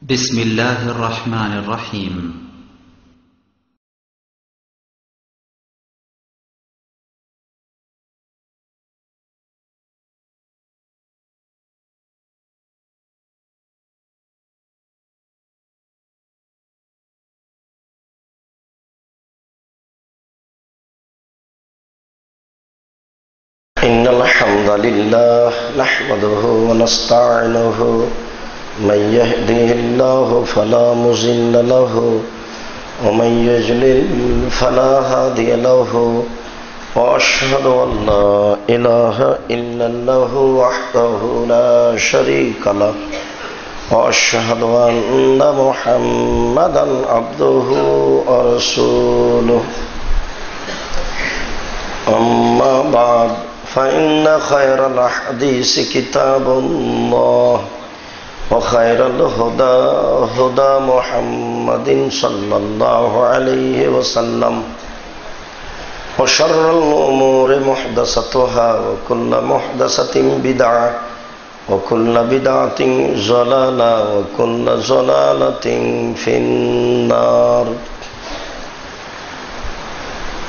بسم الله الرحمن الرحيم. إن الحمد لله نحمده ونستعينه من يهده الله فلا مضل له ومن يضلل فلا هادي له وأشهد أن لا إله إلا الله وحده لا شريك له وأشهد أن محمدا عبده ورسوله أما بعد فإن خير الحديث كتاب الله وخير الهدى هدى محمد صلى الله عليه وسلم وشر الأمور محدثاتها وكل محدثة بدعة وكل بدعة ضلالة وكل ضلالة في النار.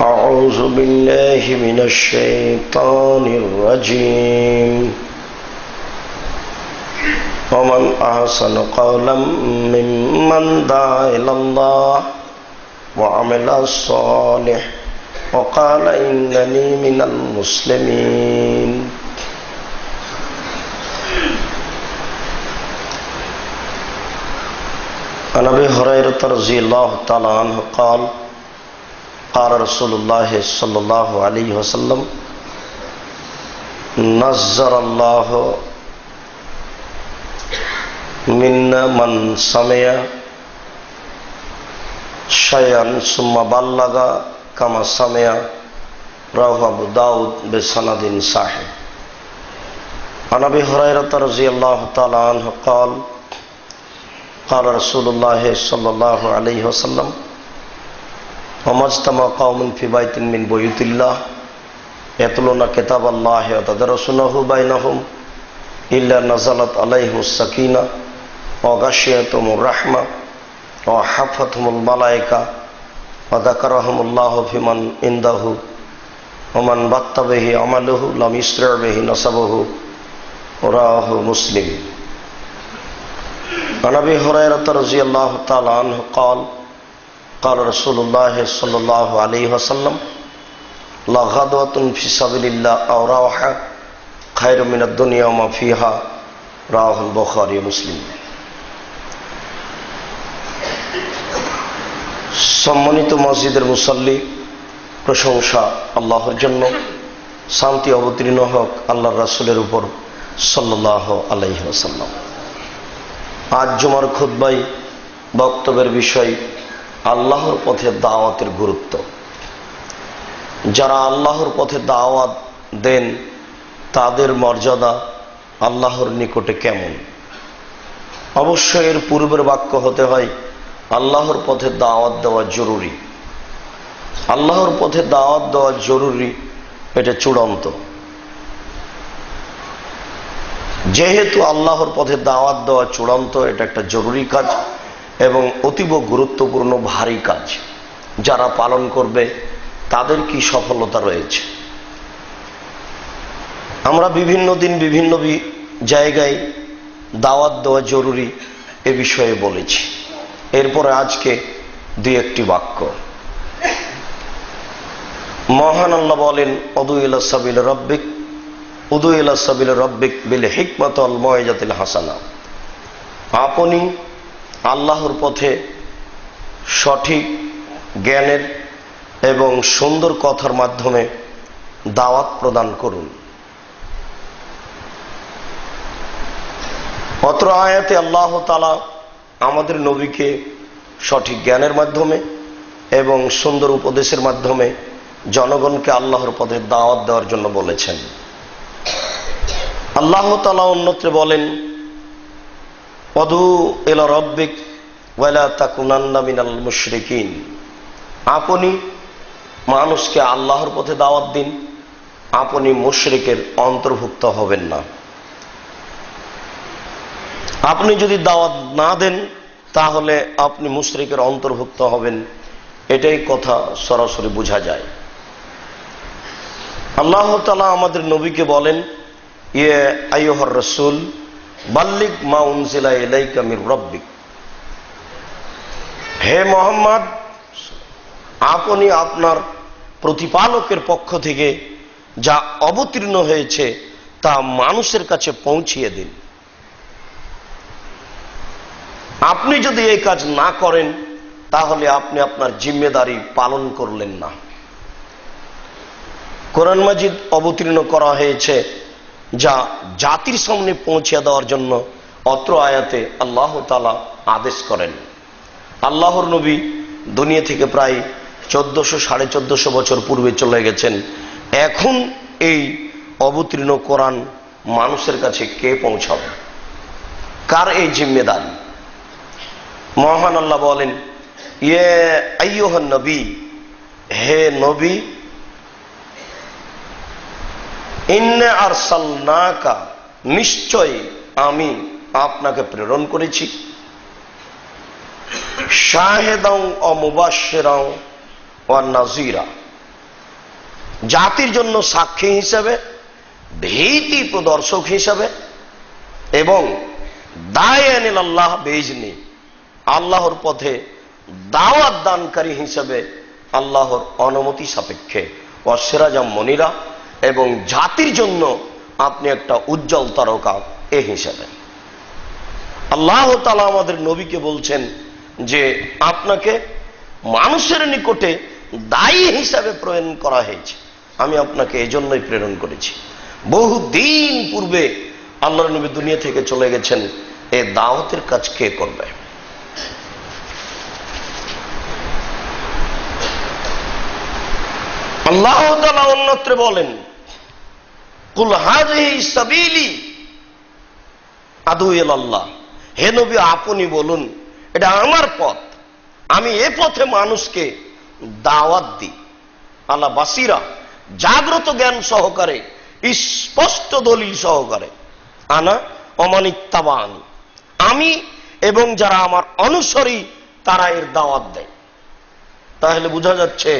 أعوذ بالله من الشيطان الرجيم. ومن أحسن قولا ممن دعا إلى الله وعمل صالح وقال إنني من المسلمين. عن أبي هريرة رضي الله تعالى عنه قال قال رسول الله صلى الله عليه وسلم نزر الله منا من سمع شيئا ثم بلغ كما سمع رواه أبو داود بسند صحيح. عن أبي هريرة رضي الله تعالى عنه قال قال رسول الله صلى الله عليه وسلم وما اجتمع قوم في بيت من بيوت الله يتلون كتاب الله ويتدارسونه بينهم إلا نزلت عليهم السكينة وغشيتهم الرحمة وحفتهم الملائكة وذكرهم الله فيمن عنده ومن بط به عمله لم يسرع به نسبه رواه مسلم. عن أبي هريرة رضي الله تعالى عنه قال قال رسول الله صلى الله عليه وسلم لا غدوة في سبيل الله أو روحة خير من الدنيا وما فيها رواه البخاري ومسلم. সম্মানিত মসজিদের মুসল্লি, প্রশংসা আল্লাহর জন্য, শান্তি অবতীর্ণ হোক আল্লাহর রাসূলের উপর সাল্লাল্লাহু আলাইহি ওয়াসাল্লাম। আজ জুমার খুতবায় বক্তব্যের বিষয় আল্লাহর পথে দাওয়াতের গুরুত্ব। যারা আল্লাহর পথে দাওয়াত দেন তাদের মর্যাদা আল্লাহর নিকটে কেমন? অবশ্যই এর পূর্বের বাক্য হতে হয় আল্লাহর পথে দাওয়াত দেওয়া জরুরি। আল্লাহর পথে দাওয়াত দেওয়া জরুরি, এটা চূড়ান্ত। যেহেতু আল্লাহর পথে দাওয়াত দেওয়া চূড়ান্ত, এটা একটা জরুরি কাজ এবং অতীব গুরুত্বপূর্ণ ভারী কাজ। যারা পালন করবে তাদের কি সফলতা রয়েছে? আমরা বিভিন্ন দিন বিভিন্ন জায়গায় দাওয়াত দেওয়া জরুরি এ বিষয়ে বলেছি। এরপরে আজকে দুই একটি বাক্য। মহান আল্লাহ বলেন উদু ইলা সাবিল রাব্বিক উদু ইলা সাবিল রাব্বিক বিল হিকমাতি ওয়াল মাউইজাতিল হাসানা। আপনি আল্লাহর পথে সঠিক জ্ঞানের এবং সুন্দর কথার মাধ্যমে দাওয়াত প্রদান করুন। অত্র আয়াতে আল্লাহ তাআলা আমাদের নবীকে সঠিক জ্ঞানের মাধ্যমে এবং সুন্দর উপদেশের মাধ্যমে জনগণকে আল্লাহর পথে দাওয়াত দেওয়ার জন্য বলেছেন। আল্লাহ তাআলা অন্যত্র বলেন উদু ইলা রাব্বিক ওয়ালা তাকুনান্না মিনাল মুশরিকিন। আপনি মানুষকে আল্লাহর পথে দাওয়াত দিন, আপনি মুশরিকের অন্তর্ভুক্ত হবেন না। আপনি যদি দাওয়াত না দেন তাহলে আপনি মুশরিকের অন্তর্ভুক্ত হবেন, এটাই কথা সরাসরি বোঝা যায়। আল্লাহ তাআলা আমাদের নবীকে বলেন, ইয়া আইয়ুহার রাসূল বাল্লিগ মা উনজিলা ইলাইকা মির রাব্বিক, হে মুহাম্মদ আপনি আপনার প্রতিপালকের পক্ষ থেকে যা অবতীর্ণ হয়েছে তা মানুষের কাছে পৌঁছিয়ে দিন। আপনি যদি এই কাজ না করেন তাহলে আপনি আপনার জিম্মেদারি পালন করলেন না। কোরআন মাজিদ অবতীর্ণ করা হয়েছে যা জাতির সামনে পৌঁছে দেওয়ার জন্য অত্র আয়াতে আল্লাহ তাআলা আদেশ করেন। আল্লাহর নবী দুনিয়া থেকে প্রায় 1400-1450 বছর পূর্বে চলে গেছেন। এখন এই অবতীর্ণ কোরআন মানুষের কাছে কে পৌঁছাবে? কার এই জিম্মেদারি? মহান আল্লাহ বলেন, ইয়ে আইয়ুহান নবী, হে নবী, ইন্না আরসালনাকা, নিশ্চয় আমি আপনাকে প্রেরণ করেছি, শাহিদাও ওয়া মুবাশশিরাও ওয়া নাযীরা, জাতির জন্য সাক্ষী হিসেবে, ভীতি প্রদর্শক হিসেবে, এবং দায়ান ইলাল্লাহ বিইজনি, আল্লাহর পথে দাওয়াত দানকারী হিসেবে আল্লাহর অনুমতি সাপেক্ষে, ওয়া সিরাজাম মুনিরা, এবং জাতির জন্য আপনি একটা উজ্জ্বল তারকা এ হিসেবে। আল্লাহ তাআলা আমাদের নবীকে বলছেন যে আপনাকে মানুষের নিকটে দায়ী হিসাবে প্রেরণ করা হয়েছে, আমি আপনাকে এজন্যই প্রেরণ করেছি। বহুদিন পূর্বে আল্লাহর নবী দুনিয়া থেকে চলে গেছেন, এই দাওয়াতের কাজ কে করবে? আল্লাহ তাআলা অন্যত্র বলেন, কুল হাযিহি সাবিলি আদউ ইলাল্লাহ, হে নবী আপনি বলুন এটা আমার পথ, আমি এ পথে মানুষকে দাওয়াত দিই, আলা বাসিরা, জাগ্রত জ্ঞান সহকারে, স্পষ্ট দলিল সহকারে, আনা অমানিত্তাবানি, আমি এবং যারা আমার অনুসারী তারা এর দাওয়াত দেয়। তাহলে বোঝা যাচ্ছে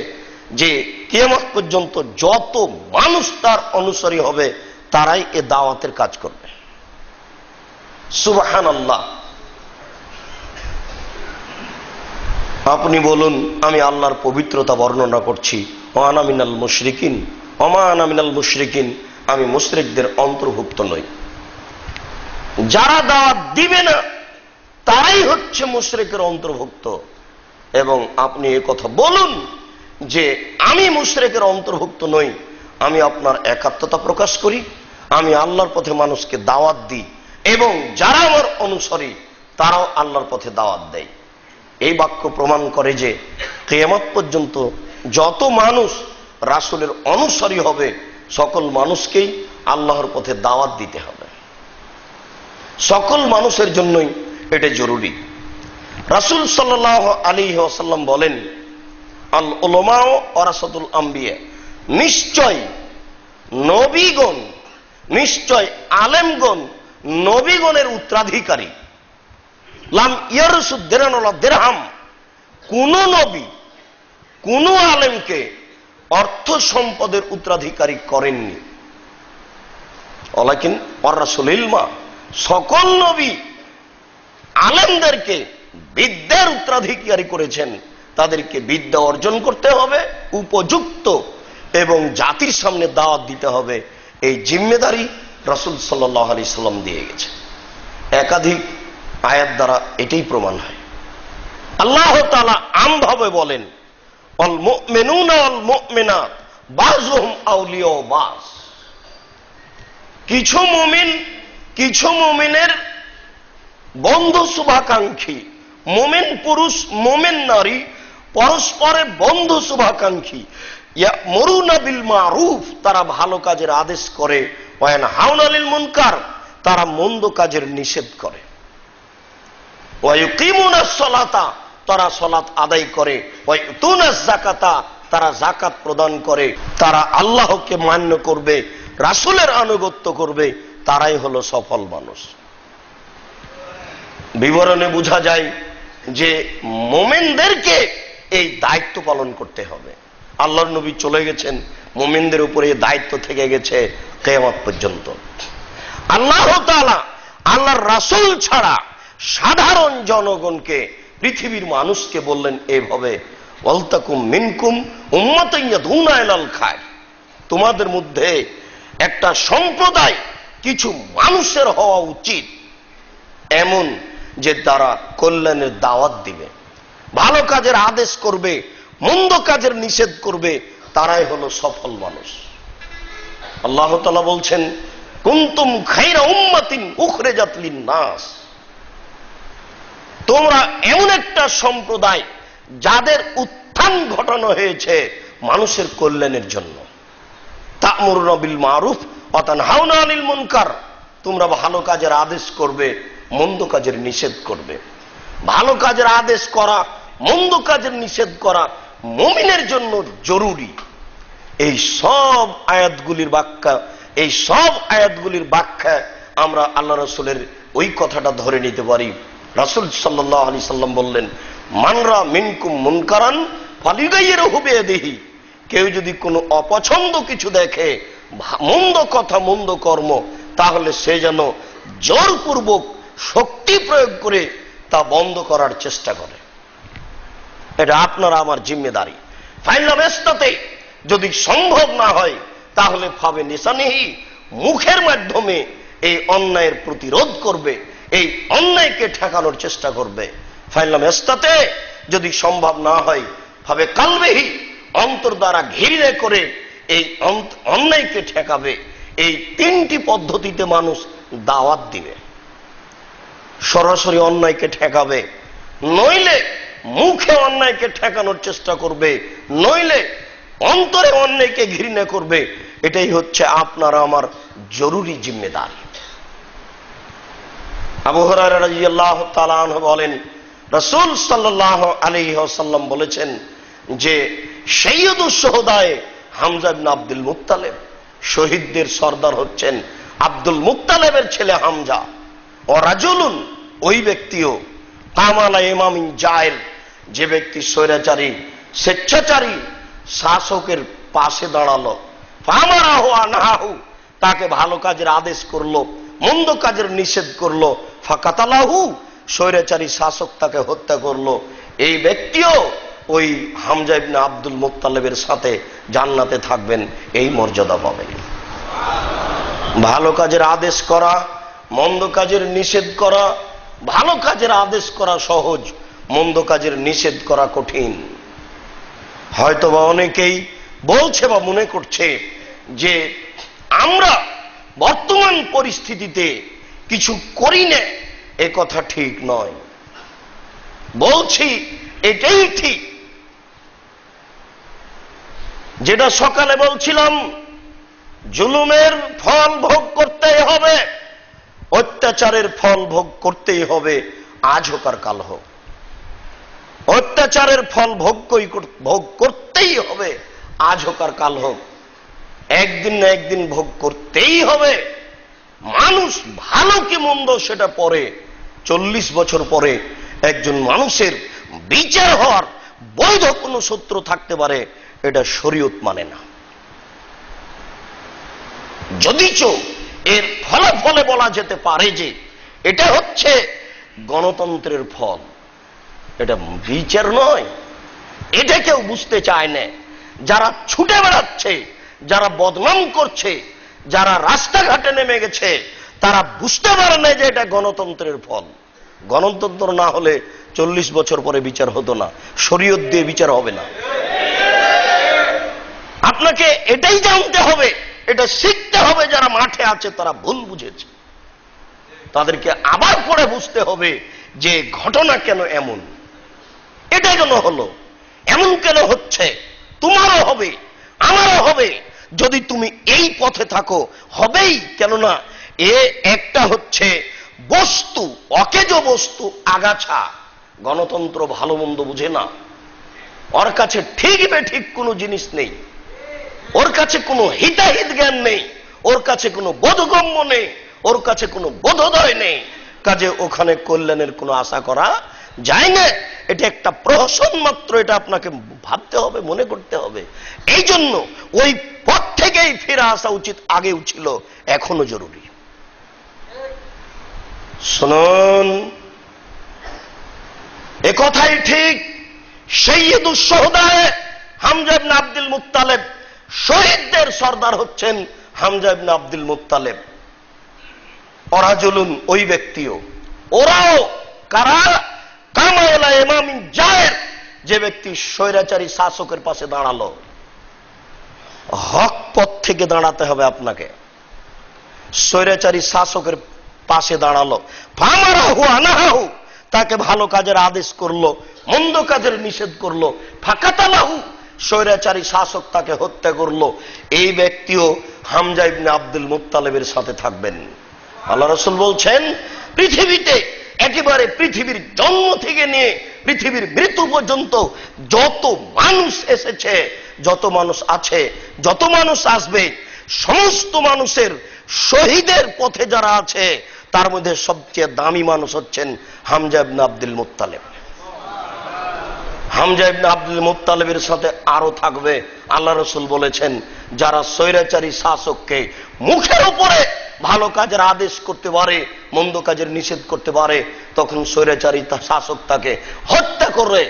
যে কিয়ামত পর্যন্ত যত মানুষ তার অনুসারী হবে তারাই এ দাওয়াতের কাজ করবে। সুবহানাল্লাহ। আপনি বলুন আমি আল্লাহর পবিত্রতা বর্ণনা করছি, ওয়া আনা মিনাল মুশরিকিন, ওমা আনা মিনাল মুশরিকিন, আমি মুশরিকদের অন্তর্ভুক্ত নই। যারা দাওয়াত দিবে না তারাই হচ্ছে মুশরিকের অন্তর্ভুক্ত। এবং আপনি এ কথা বলুন যে আমি মুশরিকের অন্তর্ভুক্ত নই, আমি আপনার একাত্মতা প্রকাশ করি, আমি আল্লাহর পথে মানুষকে দাওয়াত দিই, এবং যারা আমার অনুসারী তারাও আল্লাহর পথে দাওয়াত দেয়। এই বাক্য প্রমাণ করে যে কিয়ামত পর্যন্ত যত মানুষ রাসূলের অনুসারী হবে সকল মানুষকেই আল্লাহর পথে দাওয়াত দিতে হবে। সকল মানুষের জন্যই এটা জরুরি। রাসূল সাল্লাল্লাহু আলাইহি ওয়াসাল্লাম বলেন, আল উলামা ওয়ারাসাতুল আম্বিয়া, নিশ্চয় নবীগণ, নিশ্চয় আলেমগণ নবীগণের উত্তরাধিকারী। লাম ইয়ারসুদ দিরহাম ওয়ালা দিরহাম, কোন নবী কোন আলেমকে অর্থ সম্পদের উত্তরাধিকারী করেননি। ওয়ালাকিন ওয়ারাসুল ইলমা, সকল নবী আলেমদেরকে বিদ্যার উত্তরাধিকারী করেছেন। তাদেরকে বিদ্যা অর্জন করতে হবে উপযুক্ত, এবং জাতির সামনে দাওয়াত দিতে হবে। এই জিম্মেদারি রাসূল সাল্লাল্লাহু আলাইহি সাল্লাম দিয়ে গেছে। একাধিক আয়াত দ্বারা এটাই প্রমাণ হয়। আল্লাহ তাআলা আমভাবে বলেন, আল মুমিনুনা ওয়াল মুমিনাত বাযুহুম আউলিয়াউ বায, কিছু মুমিন কিছু মুমিনের বন্ধু শুভাকাঙ্ক্ষী, মুমিন পুরুষ মুমিন নারী পরস্পরের বন্ধু শুভাকাঙ্ক্ষী। ইয়ামুরুনা বিল মারুফ, তারা ভালো কাজের আদেশ করে, ওয়া ইয়ানহাউনা আনিল মুনকার, তারা মন্দ কাজের নিষেধ করে। ওয়া ইউকিমুনাস সালাতা, তারা সালাত আদায় করে। ওয়া ইউতুনাজ যাকাতা, তারা যাকাত প্রদান করে। তারা আল্লাহকে মান্য করবে, রাসূলের আনুগত্য করবে, তারাই হলো সফল মানুষ। বিবরণে বোঝা যায় যে মুমিনদেরকে এই দায়িত্ব পালন করতে হবে। আল্লাহর নবী চলে গেছেন, মুমিনদের উপরে এই দায়িত্ব থেকে গেছে কিয়ামত পর্যন্ত। আল্লাহ তাআলা আল্লাহর রাসূল ছাড়া সাধারণ জনগণকে, পৃথিবীর মানুষকে বললেন এভাবে, ওয়ালতাকুম মিনকুম উম্মাতুন ইয়াদউনা ইলাল খায়র, তোমাদের মধ্যে একটা সম্প্রদায়, কিছু মানুষের হওয়া উচিত এমন যে তারা কল্যাণের দাওয়াত দিবে, ভালো কাজের আদেশ করবে, মন্দ কাজের নিষেধ করবে, তারাই হলো সফল মানুষ। আল্লাহ তাআলা বলছেন, কুনতুম খায়রা উম্মাতিন উখরিজাত লিন-নাস, তোমরা এমন একটা সম্প্রদায় যাদের উত্থান ঘটানো হয়েছে মানুষের কল্যাণের জন্য। তা'মুরুনা বিল মারুফ ওয়া তানহাউনা আনিল মুনকার, তোমরা ভালো কাজের আদেশ করবে, মন্দ কাজের নিষেধ করবে। ভালো কাজের আদেশ করা, মন্দ কাজের নিষেধ করা মুমিনের জন্য জরুরি। এই সব আয়াতগুলির ব্যাখ্যা আমরা আল্লাহ রাসূলের ওই কথাটা ধরে নিতে পারি। রাসূল সাল্লাল্লাহু আলাইহি সাল্লাম বললেন, মানরা মিনকুম মুনকারান ফালিগাইয়িরহু বিয়াদিহি, কেউ যদি কোনো অপছন্দ কিছু দেখে, মন্দ কথা, মন্দ কর্ম, তাহলে সে যেন জোরপূর্বক শক্তি প্রয়োগ করে তা বন্ধ করার চেষ্টা করে। এটা আপনারা আমার জিম্মেদারি। ফাইলাম ইস্তাতে, যদি সম্ভব না হয় তাহলে ফাবে নিসানিহি, মুখের মাধ্যমে এই অন্যায়ের প্রতিরোধ করবে, এই অন্যায়কে ঠেকানোর চেষ্টা করবে। ফাইলাম ইস্তাতে, যদি সম্ভব না হয় ফাবে কালবেহি, অন্তর দ্বারা ঘৃণা করে এই অন্যায়কে ঠেকাবে। এই তিনটি পদ্ধতিতে মানুষ দাওয়াত দিবে। সরাসরি অন্যায়কে ঠেকাবে, নইলে মুখে অন্যায়কে ঠেকানোর চেষ্টা করবে, নইলে অন্তরে অন্যায়কে ঘৃণা করবে। এটাই হচ্ছে আপনার আমার জরুরি জিম্মেদারি। আবু হুরায়রা রাদিয়াল্লাহু তাআলা আনহু বলেন, রাসূল সাল্লাল্লাহু আলাইহি ওয়াসাল্লাম বলেছেন যে সাইয়্যিদুশ শুহাদায়ে হামজা ইবনে আব্দুল মুত্তালিব, শহীদদের সর্দার হচ্ছেন আব্দুল মুত্তালিবের ছেলে হামজা। ও রাজুলুন, ওই ব্যক্তিও, কামালা ইমামিন জায়ের, যে ব্যক্তি স্বৈরাচারী স্বেচ্ছাচারী শাসকের পাশে দাঁড়ালো, ফামারাহু আনহাহু, তাকে ভালো কাজের আদেশ করলো, মন্দ কাজের নিষেধ করলো, ফাকাতালাহু, স্বৈরাচারী শাসক তাকে হত্যা করলো, এই ব্যক্তিও ওই হামজা ইবনে আব্দুল মুত্তালিবের সাথে জান্নাতে থাকবেন, এই মর্যাদা পাবেন। ভালো কাজের আদেশ করা, মন্দ কাজের নিষেধ করা, ভালো কাজের আদেশ করা সহজ, মন্দ কাজের নিষেধ করা কঠিন। হয়তোবা অনেকেই বলছে বা মনে করছে যে আমরা বর্তমান পরিস্থিতিতে কিছু করি না, এ কথা ঠিক নয়। বলছি এটাই ঠিক। যেটা সকালে বলছিলাম, জুলুমের ফল ভোগ করতেই হবে, অত্যাচারের ফল ভোগ করতেই হবে, আজ হোক আর কাল হোক। অত্যাচারের ফল ভোগ করতেই হবে, আজ হোক আর কাল হোক, একদিন না একদিন ভোগ করতেই হবে। মানুষ ভালো কি মন্দ সেটা পরে, 40 বছর পরে একজন মানুষের বিচার হওয়ার বৈধ কোনো সূত্র থাকতে পারে, এটা শরীয়ত মানে না। যদিচ এর ফলাফলে বলা যেতে পারে যে এটা হচ্ছে গণতন্ত্রের ফল, এটা বিচার নয়। এটা কেউ বুঝতে চায় না। যারা ছুটে বেড়াচ্ছে, যারা বদনাম করছে, যারা রাস্তাঘাটে নেমে গেছে, তারা বুঝতে পারে না যে এটা গণতন্ত্রের ফল। গণতন্ত্র না হলে 40 বছর পরে বিচার হতো না, শরীয়ত দিয়ে বিচার হবে না। আপনাকে এটাই জানতে হবে, এটা শিখতে হবে। যারা মাঠে আছে তারা ভুল বুঝেছে, তাদেরকে আবার পরে বুঝতে হবে যে ঘটনা কেন এমন, এটা কেন হলো, এমন কেন হচ্ছে। তোমারও হবে, আমারও হবে। যদি তুমি এই পথে থাকো হবেই। কেননা এ একটা হচ্ছে বস্তু, অকেজ বস্তু, আগাছা। গণতন্ত্র ভালো মন্দ বুঝে না, ওর কাছে ঠিক বেঠিক কোনো জিনিস নেই, ওর কাছে কোনো হিতাহিত জ্ঞান নেই, ওর কাছে কোনো বোধগম্য নেই, ওর কাছে কোনো বোধোদয় নেই। কাজে ওখানে কল্যাণের কোনো আশা করা যায় না। এটা একটা প্রহসন মাত্র, এটা আপনাকে ভাবতে হবে, মনে করতে হবে। এই জন্য ওই পথ থেকেই ফিরে আসা উচিত, আগেও ছিল, এখনো জরুরি। শুনুন, এ কথাই ঠিক। সৈয়দুস শুহাদায়ে হামজা ইবনে আব্দুল মুত্তালিব, শহীদদের সর্দার হচ্ছেন হামজা ইবনে আব্দুল মুত্তালিব। ওরাজুলুন, ওই ব্যক্তিও, ওরাও কারা? কামায়লা ইমামিন জায়ের, যে ব্যক্তি স্বৈরাচারী শাসকের পাশে দাঁড়ালো। হক পথ থেকে দাঁড়াতে হবে আপনাকে। স্বৈরাচারী শাসকের পাশে দাঁড়ালো, ফামারাহু আনাহু, তাকে ভালো কাজের আদেশ করলো, মন্দ কাজের নিষেধ করলো, ফাকাতালাহু, স্বৈরাচারী শাসক তাকে হত্যা করলো। এই ব্যক্তিও হামজা ইবনে আব্দুল মুত্তালিবের সাথে থাকবেন। আল্লাহ রাসূল বলছেন, পৃথিবীতে একেবারে পৃথিবীর জন্ম থেকে নিয়ে পৃথিবীর মৃত্যু পর্যন্ত যত মানুষ এসেছে, যত মানুষ আছে, যত মানুষ আসবে, সমস্ত মানুষের শহীদের পথে যারা আছে, তার মধ্যে সবচেয়ে দামি মানুষ হচ্ছেন হামজা ইবনে আব্দুল মুত্তালিব। হামজা ইবনে আব্দুল মুত্তালিবের সাথে আরো থাকবে। আল্লাহ রাসূল বলেছেন, যারা স্বৈরাচারী শাসককে মুখের উপরে ভালো কাজের আদেশ করতে পারে, মন্দ কাজের নিষেধ করতে পারে, তখন স্বৈরাচারী শাসক তাকে হত্যা করে,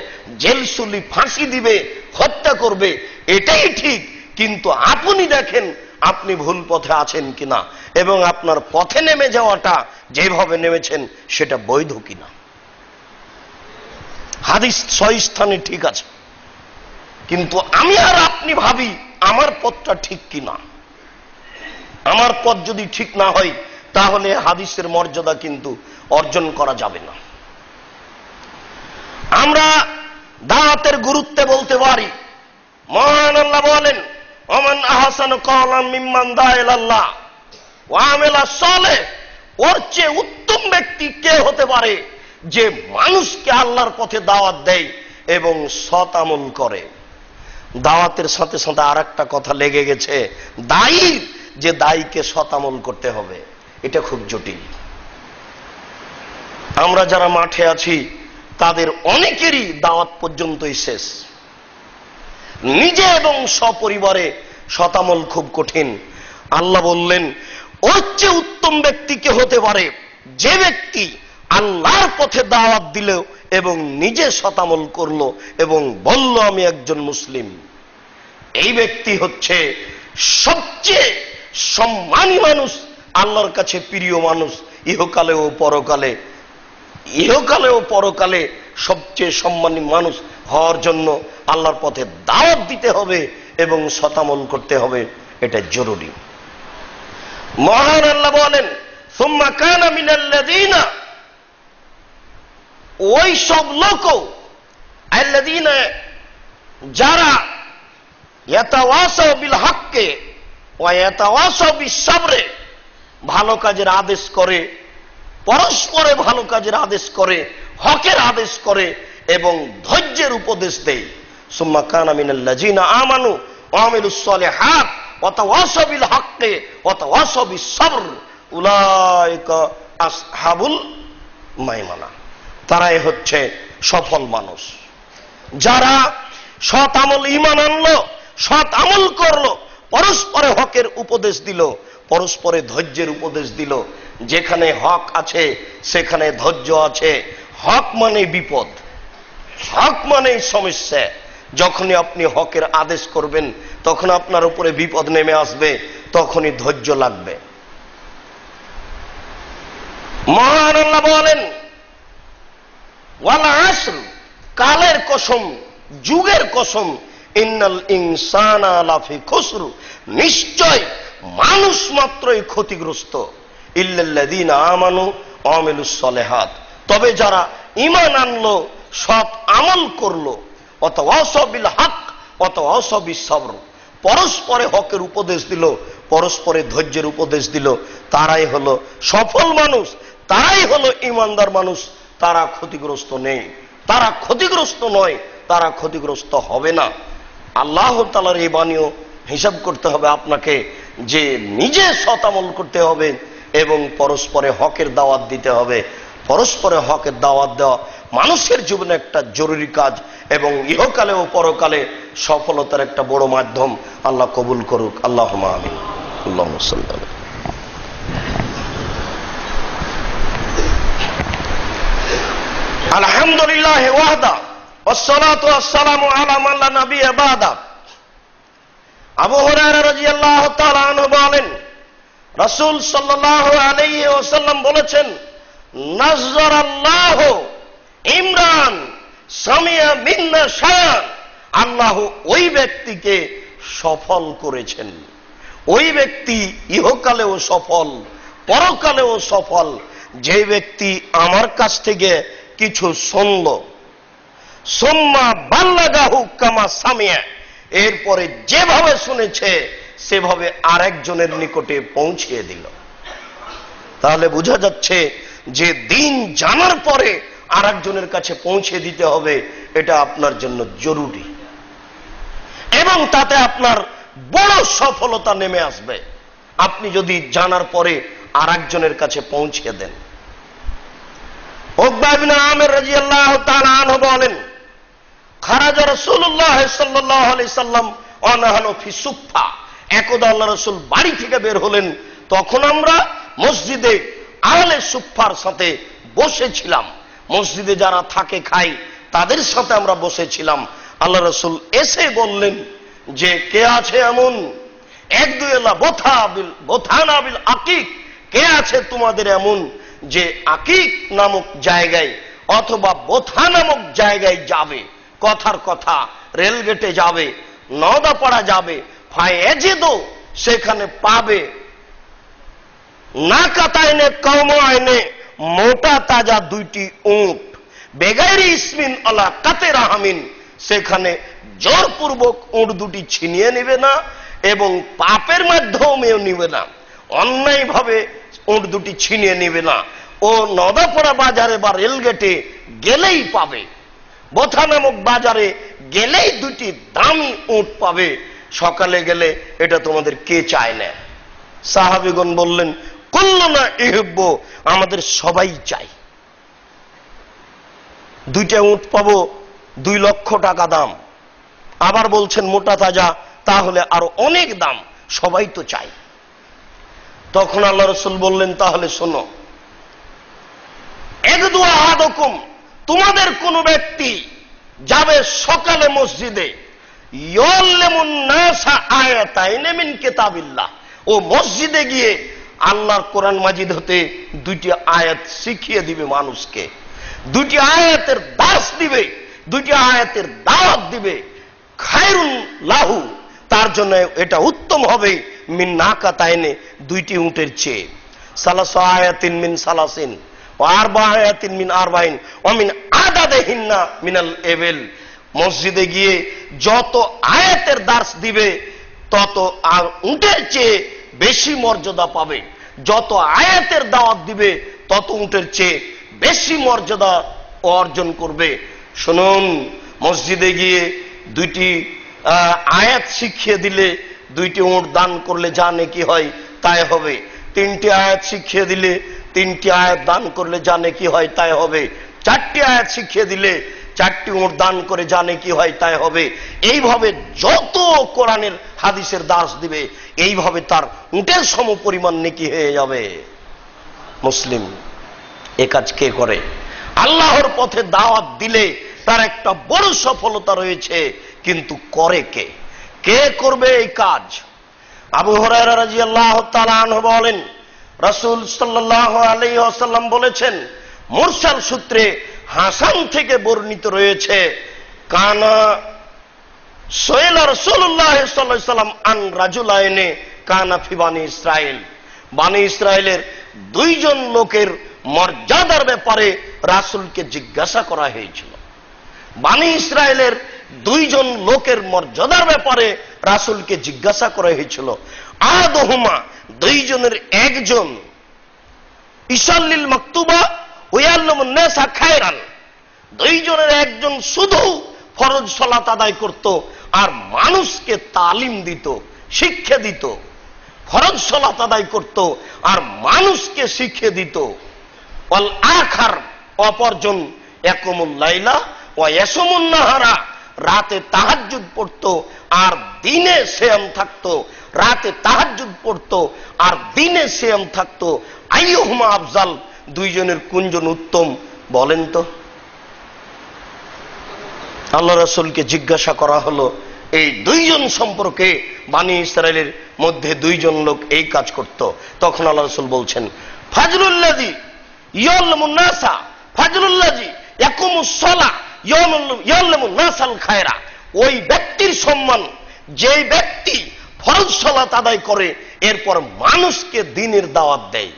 জেলসুলি, ফাঁসি দিবে, হত্যা করবে। এটাই ঠিক। কিন্তু আপনি দেখেন আপনি ভুল পথে আছেন কিনা, এবং আপনার পথে নেমে যাওয়াটা যেভাবে নেমেছেন সেটা বৈধ কিনা। হাদিস 6 স্থানে ঠিক আছে, কিন্তু আমি আর আপনি ভাবি আমার পথটা ঠিক কিনা। আমার পথ যদি ঠিক না হয়, তাহলে হাদিসের মর্যাদা কিন্তু অর্জন করা যাবে না। আমরা দাওয়াতের গুরুত্বে বলতে পারি, মহান আল্লাহ বলেন, ওমান আহসানু কওলাম মিম্মান দা ইলাল্লাহ ওয়া আমিলা সালেহ, ওর চেয়ে উত্তম ব্যক্তি কে হতে পারে যে মানুষকে আল্লাহর পথে দাওয়াত দেয় এবং সৎ আমল করে। দাওয়াতের সাথে সাথে আর একটা কথা লেগে গেছে, দায়ী, যে দায়ীকে সৎ আমল করতে হবে। এটা খুব জটিল। আমরা যারা মাঠে আছি তাদের অনেকেরই দাওয়াত পর্যন্তই শেষ। নিজে এবং সপরিবারে সৎ আমল খুব কঠিন। আল্লাহ বললেন, ওর চেয়ে উত্তম ব্যক্তি কে হতে পারে যে ব্যক্তি আল্লাহর পথে দাওয়াত দিল এবং নিজে সৎ আমল করলো এবং বলল আমি একজন মুসলিম। এই ব্যক্তি হচ্ছে সবচেয়ে সম্মানী মানুষ, আল্লাহর কাছে প্রিয় মানুষ, ইহকালে ও পরকালে। ইহকালে ও পরকালে সবচেয়ে সম্মানী মানুষ হওয়ার জন্য আল্লাহর পথে দাওয়াত দিতে হবে এবং সৎ আমল করতে হবে। এটা জরুরি। মহান আল্লাহ বলেন, সুম্মা কানা মিনাল্লাযীনা, ওই সব লোক, আল্লাযীনা, যারা ইয়াতাওয়াসাউ বিল হক্কে ওয়া ইয়াতাওয়াসাউ বিস সাবরে, ভালো কাজের আদেশ করে, পরস্পরে ভালো কাজের আদেশ করে, হকের আদেশ করে এবং ধৈর্যের উপদেশ দেয়। সুম্মা কানা মিনাল্লাযীনা আমানু ওয়া আমিলুস সালিহাত ওয়া তাওয়াসাউ বিল হক্কে ওয়া তাওয়াসাউ বিস সাবর উলাইকা আসহাবুল মাইমানা। তারাই হচ্ছে সফল মানুষ, যারা সৎ আমল, ঈমান আনলো, সৎ আমল করলো, পরস্পরে হকের উপদেশ দিল, পরস্পরে ধৈর্যের উপদেশ দিল। যেখানে হক আছে সেখানে ধৈর্য আছে। হক মানে বিপদ, হক মানে সমস্যা। যখনই আপনি হকের আদেশ করবেন তখন আপনার উপরে বিপদ নেমে আসবে, তখনই ধৈর্য লাগবে। মহান আল্লাহ বলেন, ওয়াল আসর, কালের কসম, যুগের কসম, ইন্নাল ইনসানা লাফি খুসর, নিশ্চয় মানুষ মাত্রই ক্ষতিগ্রস্ত, ইল্লাল্লাযীনা আমানু ওয়া আমিলুস সালিহাত, তবে যারা ঈমান আনলো, সৎ আমল করলো, ওয়া তাওয়াসাউ বিল হক ওয়া তাওয়াসাউ বিস সাবর, পরস্পরে হকের উপদেশ দিল, পরস্পরে ধৈর্যের উপদেশ দিল, তারাই হলো সফল মানুষ, তারাই হলো ঈমানদার মানুষ। তারা ক্ষতিগ্রস্ত নেই, তারা ক্ষতিগ্রস্ত নয়, তারা ক্ষতিগ্রস্ত হবে না। আল্লাহ তাআলার এই বাণীও হিসাব করতে হবে আপনাকে, যে নিজে সৎ আমল করতে হবে এবং পরস্পরে হকের দাওয়াত দিতে হবে। পরস্পরে হকের দাওয়াত দেওয়া মানুষের জীবনে একটা জরুরি কাজ এবং ইহকালে ও পরকালে সফলতার একটা বড় মাধ্যম। আল্লাহ কবুল করুক। আল্লাহুম্মা আমিন। আল্লাহুম্মা সাল্লি আলা আলহামদুলিল্লাহ ওয়াহদা ওয়াসসালাতু ওয়াসসালামু আলা মান লা নাবিয়্যা বাদা। আবু হুরায়রা রাদিয়াল্লাহু তাআলা আনহু বলেন, রাসূল সাল্লাল্লাহু আলাইহি ওয়াসাল্লাম বলেছেন, নাযযারাল্লাহু ইমরান সামিয়া মিন্না শায়ান। আল্লাহ ওই ব্যক্তিকে সফল করেছেন, ওই ব্যক্তি ইহকালেও সফল পরকালেও সফল, যে ব্যক্তি আমার কাছ থেকে কিছু শুনল, সুম্মা বাল্লাগাহু কামা সামিয়া, এরপরে যেভাবে শুনেছে সেভাবে আরেকজনের নিকটে পৌঁছিয়ে দিল। তাহলে বোঝা যাচ্ছে যে দিন জানার পরে আরেকজনের কাছে পৌঁছে দিতে হবে, এটা আপনার জন্য জরুরি এবং তাতে আপনার বড় সফলতা নেমে আসবে আপনি যদি জানার পরে আরেকজনের কাছে পৌঁছে দেন। উকবা ইবনে আমির রাদিয়াল্লাহু তাআলা আনহু বলেন, খারাজা রাসূলুল্লাহ সাল্লাল্লাহু আলাইহি সাল্লাম ওয়া নাহনু ফি সুফফা। একদা আল্লাহ রাসূল বাড়ি থেকে বের হলেন, তখন আমরা মসজিদে আহলে সুফফার সাথে বসেছিলাম। মসজিদে যারা থাকে খায় তাদের সাথে আমরা বসেছিলাম। আল্লাহ রাসূল এসে বললেন যে, কে আছে এমন, এক দুই এলা বোথানা বিল আকিক, কে আছে তোমাদের এমন যে আকিক নামক জায়গায় অথবা বোথা নামক জায়গায় যাবে, কথার কথা রেলগেটে যাবে, নওদাপাড়া যাবে, ফায়েজিদো সেখানে পাবে, না কাতায়নে কওম আইনে মোটা তাজা দুইটি উট, বেগাইরি ইসমিন আলা কাতে রাহামিন, সেখানে জোরপূর্বক উট দুটি ছিনিয়ে নেবে না এবং পাপের মাধ্যমেও নিবে না, অন্যায়ভাবে উট দুটি ছিনিয়ে নেবে না। ও নওদাপাড়া বাজারে বা রেলগেটে গেলেই পাবে, বোথা নামক বাজারে গেলেই দুটি দামি উট পাবে। সকালে গেলে এটা তোমাদের কে চায় না? সাহাবীগণ বললেন, কুল্লুনা ইহিব্বু, আমাদের সবাই চাই। দুইটা উট পাবো, 2 লক্ষ টাকা দাম, আবার বলছেন মোটা তাজা, তাহলে আরো অনেক দাম, সবাই তো চাই। তখন আল্লাহ রাসূল বললেন, তাহলে শোনো, একদু আহাদুকুম, তোমাদের কোন ব্যক্তি যাবে সকালে মসজিদে, ইউআল্লিমুন নাসা আয়াতাইন মিন কিতাবিল্লাহ, ও মসজিদে গিয়ে আল্লাহর কোরআন মাজিদ হতে 2টি আয়াত শিখিয়ে দিবে মানুষকে, 2টি আয়াতের দার্স দিবে, 2টি আয়াতের দাওয়াত দিবে, খায়রুন লাহু, তার জন্য এটা উত্তম হবে, মিন নাকাতাইনে, 2টি উটের চেয়ে, সালাসু আয়াতিন মিন সালাসিন ওয়া আরবা আয়াতিন মিন আরবাইন ওয়া মিন আদাদিহিন্না মিনাল এবেল। মসজিদে গিয়ে যত আয়াতের দার্স দিবে তত আর উটের চেয়ে বেশি মর্যাদা পাবে, যত আয়াতের দাওয়াত দিবে তত উটের চেয়ে বেশি মর্যাদা অর্জন করবে। শুনুন, মসজিদে গিয়ে 2টি আয়াত শিখিয়ে দিলে, 2টি উট দান করলে যা নেকি হয় তাই হবে, 3টি আয়াত শিখিয়ে দিলে, 3টি আয়াত দান করলে যা নেকি হয় তাই হবে, 4টি আয়াত শিখিয়ে দিলে 4টি উট দান করে যা নেকি হয় তাই হবে। এইভাবে যত কোরআনের হাদিসের দাস দিবে, এইভাবে তার উটের সম পরিমাণ নেকি হয়ে যাবে। মুসলিম এ কাজ কে করে? আল্লাহর পথে দাওয়াত দিলে তার একটা বড় সফলতা রয়েছে, কিন্তু করে কে? কে করবে এই কাজ? আবু হুরায়রা রাদিয়াল্লাহু তাআলা আনহু বলেন, রাসূল সাল্লাল্লাহু আলাইহি ওয়াসাল্লাম বলেছেন, মুরসাল সূত্রে হাসান থেকে বর্ণিত রয়েছে, কানা সোয়েলা রাসূলুল্লাহ সাল্লাল্লাহু আলাইহি ওয়াসাল্লাম আন রাজুলাইনে কানা ফি বানি ইসরাইল, বানি ইসরাইলের 2 জন লোকের মর্যাদার ব্যাপারে রাসূলকে জিজ্ঞাসা করা হয়েছিল। বানি ইসরাইলের 2 জন লোকের মর্যাদার ব্যাপারে রাসূলকে জিজ্ঞাসা করা হয়েছিল। আদহুমা, 2 জনের একজন, ইসাল্লিল মাকতুবা ওয়ায়াল্লামুন নাসা খায়রান, 2 জনের একজন শুধু ফরজ সালাত আদায় করত আর মানুষকে তালিম দিত, শিক্ষা দিত, ফরজ সালাত আদায় করত আর মানুষকে শিক্ষা দিত। ওয়াল আখার অপরজন ইয়াকুমুল লাইলা ওয়া ইয়াসুমুন নাহারা রাতে তাহাজ্জুদ পড়তো আর দিনে সিয়াম থাকতো, রাতে তাহাজ্জুদ পড়তো আর দিনে সিয়াম থাকতো। আইয়ুহুমা আফজাল, দুইজনের কোনজন উত্তম বলেন তো? আল্লাহ রাসূলকে জিজ্ঞাসা করা হলো এই দুইজন সম্পর্কে। বানি ইসরায়েলের মধ্যে দুইজন লোক এই কাজ করত। তখন আল্লাহ রাসূল বলছেন ফাজলুল্লাযী ইয়াল্লামুন নাসা ফাজলুল্লাযী ইয়াকুমুস সালাহ ইয়াল্লামুন নাসাল খায়রা, ওই ব্যক্তির সম্মান যেই ব্যক্তি ফরজ সালাত আদায় করে এরপর মানুষকে দ্বীনের দাওয়াত দেয়।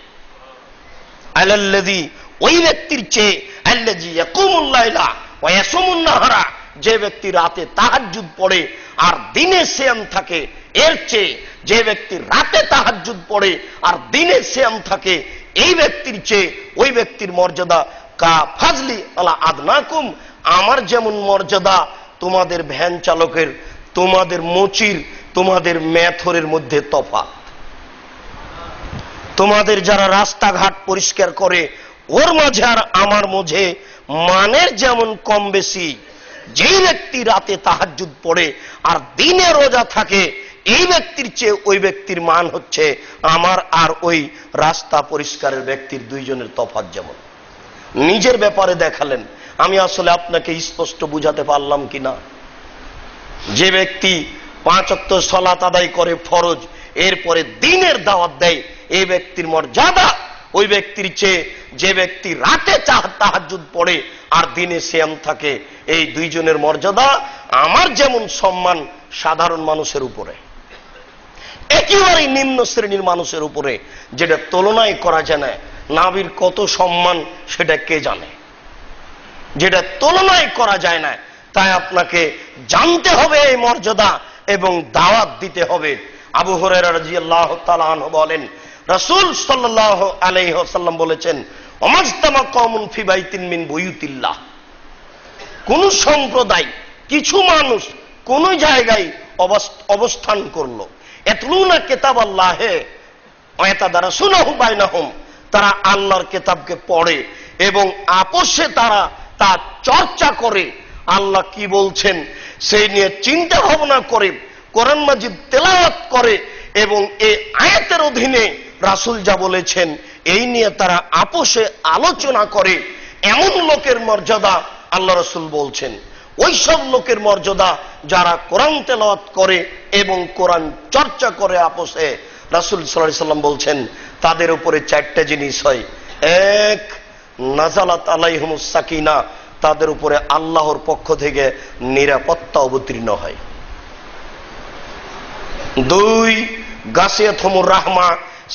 আলাল্লাযী, ওই ব্যক্তির চেয়ে আল্লাযী ইয়াকুমুল লাইলা ওয়া ইয়াসুমুন নাহারা, যে ব্যক্তি রাতে তাহাজ্জুদ পড়ে আর দিনে সিয়াম থাকে, এর চেয়ে যে ব্যক্তি রাতে তাহাজ্জুদ পড়ে আর দিনে সিয়াম থাকে এই ব্যক্তির চেয়ে ওই ব্যক্তির মর্যাদা কা ফাজলি আলা আদনাকুম, আমার যেমন মর্যাদা তোমাদের ভ্যান চালকের, তোমাদের মুচির, তোমাদের মেথরের মধ্যে তফাৎ। তোমাদের যারা রাস্তাঘাট পরিষ্কার করে ওর মাঝে আর আমার মাঝে মানের যেমন কম বেশি। যেই ব্যক্তি রাতে তাহাজ্জুদ পড়ে আর দিনে রোজা থাকে এই ব্যক্তির চেয়ে ওই ব্যক্তির মান হচ্ছে আমার আর ওই রাস্তা পরিষ্কারের ব্যক্তির দুইজনের তফাৎ যেমন। নিজের ব্যাপারে দেখালেন। আমি আসলে আপনাকে স্পষ্ট বুঝাতে পারলাম কিনা? যে ব্যক্তি 5 ওয়াক্ত সালাত আদায় করে ফরজ, এরপরে দিনের দাওয়াত দেয়, এই ব্যক্তির মর্যাদা ওই ব্যক্তির চেয়ে যে ব্যক্তি রাতে তাহাজ্জুদ পড়ে আর দিনে সিয়াম থাকে, এই দুইজনের মর্যাদা আমার যেমন সম্মান সাধারণ মানুষের উপরে, একেবারে নিম্ন শ্রেণীর মানুষের উপরে, যেটা তুলনায় করা যায় না। নাবির কত সম্মান সেটা কে জানে, যেটা তুলনায় করা যায় না। তাই আপনাকে জানতে হবে এই মর্যাদা এবং দাওয়াত দিতে হবে। আবু হুরায়রা রাদিয়াল্লাহু তাআলা আনহু বলেন রাসূল সাল্লাল্লাহু আলাইহি ওয়াসাল্লাম বলেছেন ওমাজতামা কওমুন ফি বাইতিন মিন বুয়ুতিল্লাহ, কোন সম্প্রদায়, কিছু মানুষ কোন জায়গায় অবস্থান করলো, ইয়াতলুনা কিতাবাল্লাহি ওয়া ইয়াতাদারাসুনাহু বাইনাহুম, তারা আল্লাহর কিতাবকে পড়ে এবং আপোষে তারা তা চর্চা করে, আল্লাহ কি বলছেন সেই নিয়ে চিন্তা ভাবনা করে, কোরআন মাজিদ তেলাওয়াত করে এবং এই আয়াতের অধীনে রাসূল যা বলেছেন এই নিয়ে তারা আপোষে আলোচনা করে। এমন লোকের মর্যাদা আল্লাহ রাসূল বলছেন। ওই সব লোকের মর্যাদা যারা কোরআন তেলাওয়াত করে এবং কোরআন চর্চা করে আপোষে। রাসূল সাল্লাল্লাহু আলাইহি ওয়াসাল্লাম বলছেন তাদের উপরে 4টা জিনিস হয়। এক, নাজালাত আলাইহিমুস সাকিনা, তাদের উপরে আল্লাহর পক্ষ থেকে নিরাপত্তা অবতীর্ণ হয়। 2, গাসিয়াতুমুর রাহমা,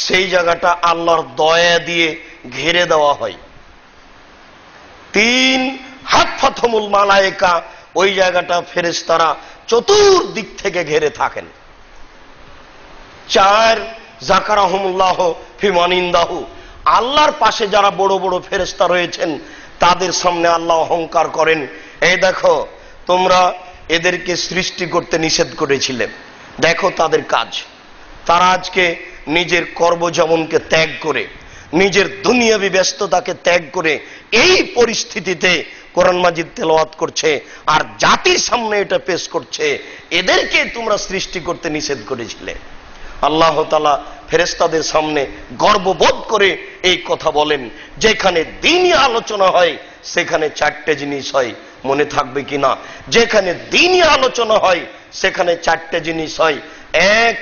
সেই জায়গাটা আল্লাহর দয়া দিয়ে ঘিরে দেওয়া হয়। 3, হাফাতুমুল মালায়েকা, ওই জায়গাটা ফেরেশতারা চতুর্দিক থেকে ঘিরে থাকেন। 4, যাকারাহুমুল্লাহ ফি মান ইনদাহু, আল্লাহর পাশে যারা বড় বড় ফেরেশতা রয়েছেন তাদের সামনে আল্লাহ অহংকার করেন, এই দেখো তোমরা এদেরকে সৃষ্টি করতে নিষেধ করেছিলে, দেখো তাদের কাজ। তারা আজকে নিজের কর্মজীবনকে ত্যাগ করে, নিজের দুনিয়াবী ব্যস্ততাকে ত্যাগ করে এই পরিস্থিতিতে কোরআন মাজিদ তেলাওয়াত করছে আর জাতির সামনে এটা পেশ করছে। এদেরকে তোমরা সৃষ্টি করতে নিষেধ করেছিলে। আল্লাহ তাআলা ফেরেশতাদের সামনে গর্ববোধ করে এই কথা বলেন, যেখানে দ্বীনি আলোচনা হয় সেখানে 4টে জিনিস হয়, মনে থাকবে কিনা? যেখানে দ্বীনি আলোচনা হয় সেখানে 4টে জিনিস হয়। 1,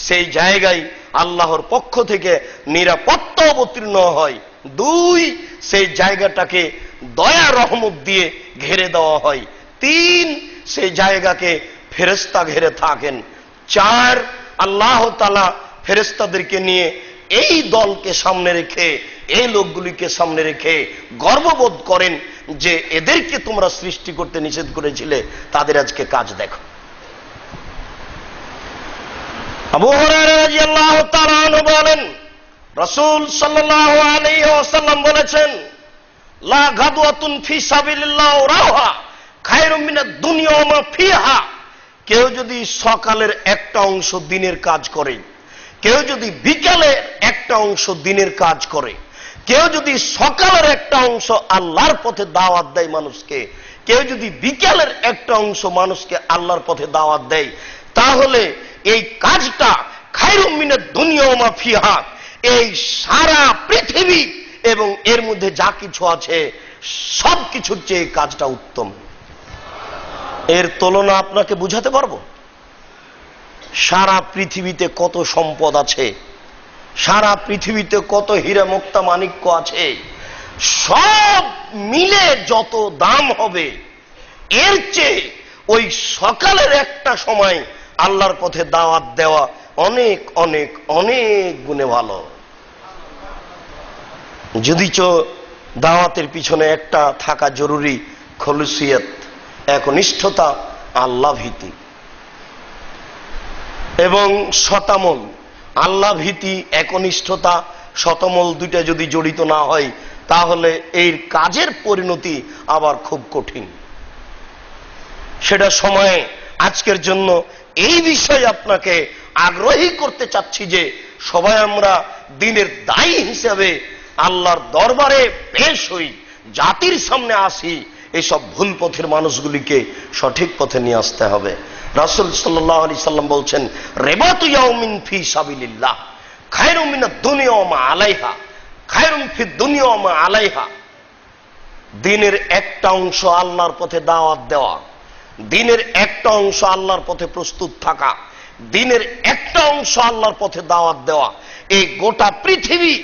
সেই জায়গায় আল্লাহর পক্ষ থেকে নিরাপত্তা অবতীর্ণ হয়। 2, সেই জায়গাটাকে দয়া রহমত দিয়ে ঘিরে দেওয়া হয়। 3, সেই জায়গাকে ফেরেশতা ঘিরে থাকেন। 4, আল্লাহ তাআলা ফেরেশতাদেরকে নিয়ে এই দলকে সামনে রেখে, এই লোকগুলিকে সামনে রেখে গর্ববোধ করেন যে এদেরকে তোমরা সৃষ্টি করতে নিষেধ করেছিলে, তাদের আজকে কাজ দেখো। আবু হুরায়রা রাদিয়াল্লাহু তাআলা আনহু বলেন রাসূল সাল্লাল্লাহু আলাইহি ওয়াসাল্লাম বলেছেন লা গাদওয়াতুন ফি সাবিলিল্লাহ রাহা খায়রুম মিনাদ দুনিয়া ওয়া মা ফিহা, কেউ যদি সকালের একটা অংশ দিনের কাজ করে, কেউ যদি বিকালে একটা অংশ দিনের কাজ করে, কেউ যদি সকালের একটা অংশ আল্লাহর পথে দাওয়াত দেয় মানুষকে, কেউ যদি বিকেলের একটা অংশ মানুষকে আল্লাহর পথে দাওয়াত দেয়, তাহলে এই কাজটা খায়রুম মিনাদ দুনিয়া ওয়া মা ফিহা, এই সারা পৃথিবী এবং এর মধ্যে যা কিছু আছে সবকিছুর চেয়ে কাজটা উত্তম। এর তুলনা আপনাকে বুঝাতে পারবো? সারা পৃথিবীতে কত সম্পদ আছে, সারা পৃথিবীতে কত হীরা মুক্তা মাণিক্য আছে, সব মিলে যত দাম হবে এর চেয়ে ওই সকালের একটা সময় আল্লাহর পথে দাওয়াত দেওয়া অনেক অনেক অনেক গুণে ভালো। যদিচ দাওয়াতের পিছনে একটা থাকা জরুরি, খলুসিয়ত, একনিষ্ঠতা, আল্লাহ ভীতি এবং শতামল। আল্লাহ ভীতি, একনিষ্ঠতা, শতমল দুইটা যদি জড়িত না হয় তাহলে এই কাজের পরিণতি আবার খুব কঠিন। সেটা সময়ে আজকের জন্য এই বিষয়ে আপনাকে আগ্রহী করতে চাচ্ছি যে সবাই আমরা দিনের দায়ী হিসেবে আল্লাহর দরবারে পেশ হই, জাতির সামনে আসি, এইসব ভুল পথের মানুষগুলিকে সঠিক পথে নিয়ে আসতে হবে। রাসূল সাল্লাল্লাহু আলাইহি সাল্লাম বলছেন, রিবাতু ইয়াউমিন ফি সাবিলিল্লাহ খায়রুম মিনাদ দুনিয়া ওয়া মা আলাইহা, খায়রুম ফিদ দুনিয়া ওয়া মা আলাইহা। দিনের একটা অংশ আল্লাহর পথে দাওয়াত দেওয়া, দিনের একটা অংশ আল্লাহর পথে প্রস্তুত থাকা, দিনের একটা অংশ আল্লাহর পথে দাওয়াত দেওয়া, এই গোটা পৃথিবী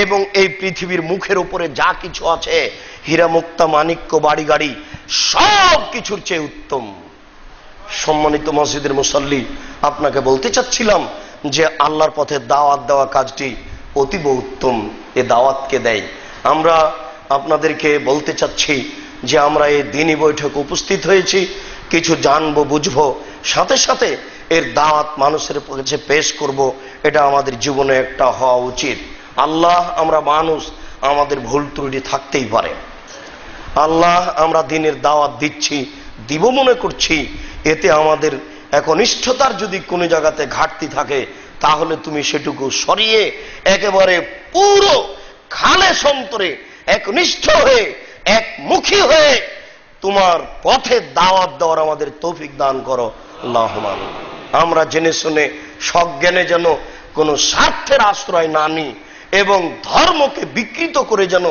এবং এই পৃথিবীর মুখের উপরে যা কিছু আছে, হীরা মুক্তা মাণিক্য বাড়ি গাড়ি, সব কিছুর চেয়ে উত্তম। সম্মানিত মসজিদের মুসল্লি, আপনাকে বলতে চাচ্ছিলাম যে আল্লাহর পথে দাওয়াত দেওয়া কাজটি অতীব উত্তম। এ দাওয়াতকে দেয়। আমরা আপনাদেরকে বলতে চাচ্ছি যে আমরা এই দ্বীনি বৈঠকে উপস্থিত হয়েছি, কিছু জানবো, বুঝবো, সাথে সাথে এর দাওয়াত মানুষের কাছে পেশ করব, এটা আমাদের জীবনে একটা হওয়া উচিত। আল্লাহ, আমরা মানুষ, আমাদের ভুল ত্রুটি থাকতেই পারে। আল্লাহ, আমরা দ্বীনের দাওয়াত দিচ্ছি, দিব মনে করছি, এতে আমাদের একনিষ্ঠতার যদি কোনো জায়গাতে ঘাটতি থাকে তাহলে তুমি সেটুকু সরিয়ে একেবারে পুরো খালেস অন্তরে একনিষ্ঠ হয়ে একমুখী হয়ে তোমার পথে দাওয়াত দেওয়ার আমাদের তৌফিক দান করো, আল্লাহুম্মা আমিন। আমরা জেনে শুনে সজ্ঞানে যেন কোনো স্বার্থের আশ্রয় না নিই এবং ধর্মকে বিকৃত করে যেন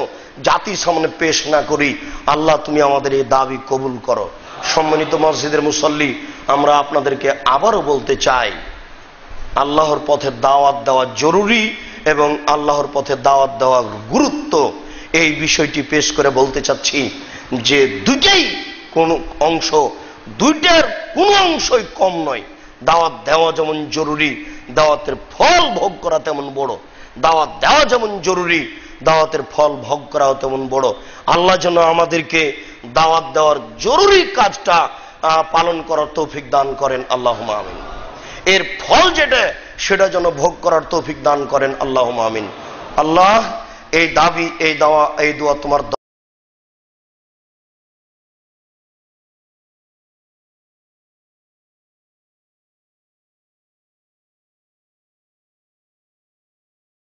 জাতির সামনে পেশ না করি। আল্লাহ, তুমি আমাদের এই দাবি কবুল করো। সম্মানিত মসজিদের মুসল্লি, আমরা আপনাদেরকে আবারও বলতে চাই, আল্লাহর পথে দাওয়াত দেওয়া জরুরি এবং আল্লাহর পথে দাওয়াত দেওয়ার গুরুত্ব, এই বিষয়টি পেশ করে বলতে চাচ্ছি যে দুইটাই কোন অংশ, দুইটার কোন অংশই কম নয়। দাওয়াত দেওয়া যেমন জরুরি, দাওয়াতের ফল ভোগ করা তেমন বড়। দাওয়াত দেওয়া যেমন জরুরি, দাওয়াতের ফল ভোগ করাও তেমন বড়। আল্লাহ যেন আমাদেরকে দাওয়াত দেওয়ার জরুরি কাজটা পালন করার তৌফিক দান করেন, আল্লাহুম্মা আমিন। এর ফল যেটা, সেটা যেন ভোগ করার তৌফিক দান করেন, আল্লাহুম্মা আমিন। আল্লাহ, এই দাবি, এই দোয়া তোমার